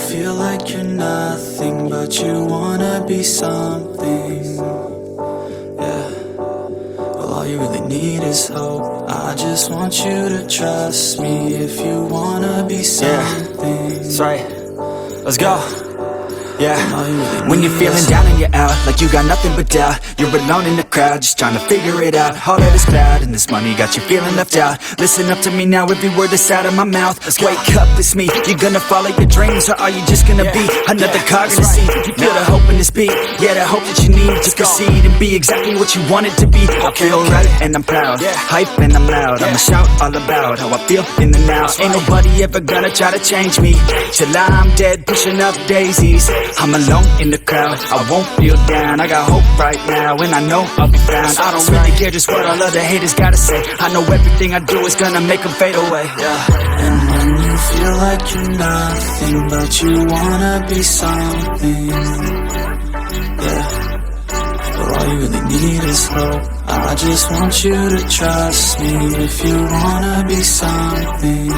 feel like you're nothing, but you wanna be something. Yeah. Well, all you really need is hope. I just want you to trust me if you wanna be something. That's right. Let's go. Yeah, when you're feeling down and you're out, like you got nothing but doubt, you're alone in the crowd, just trying to figure it out. All of this cloud and this money got you feeling left out. Listen up to me now, every word that's out of my mouth. Wake up, it's me. You gonna follow your dreams, or are you just gonna be another cog in the scene? You feel the hope in this beat, yeah, the hope that you need to proceed and be exactly what you want it to be. I feel right and I'm proud, hype and I'm loud. I'ma shout all about how I feel in the now. Ain't nobody ever gonna try to change me till I'm dead, pushing up daisies. I'm alone in the crowd, I won't feel down. I got hope right now, and I know I'll be found. I don't really care just what all other haters gotta say. I know everything I do is gonna make them fade away. And when you feel like you're nothing, but you wanna be something. But all you really need is hope. I just want you to trust me if you wanna be something.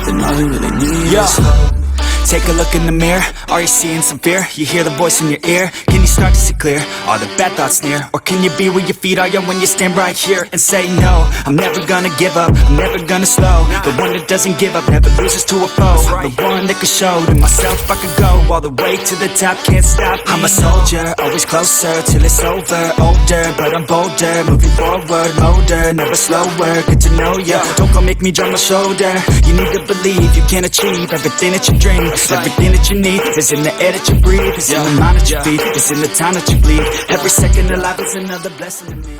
Then all you really need is hope. Take a look in the mirror, are you seeing some fear? You hear the voice in your ear, can you start to see clear? Are the bad thoughts near? Or can you be where your feet are, yeah, when you stand right here and say no? I'm never gonna give up, I'm never gonna slow. The one that doesn't give up, never loses to a foe. The one that could show to myself I could go all the way to the top, can't stop. I'm a soldier, always closer till it's over. Older, but I'm bolder, moving forward, older, never slower. Good to know ya, don't go make me drop my shoulder. You need to believe you can achieve everything that you dream. Everything that you need is in the air that you breathe. It's in the mind that you feed. It's in the time that you bleed. Every second of life is another blessing to me.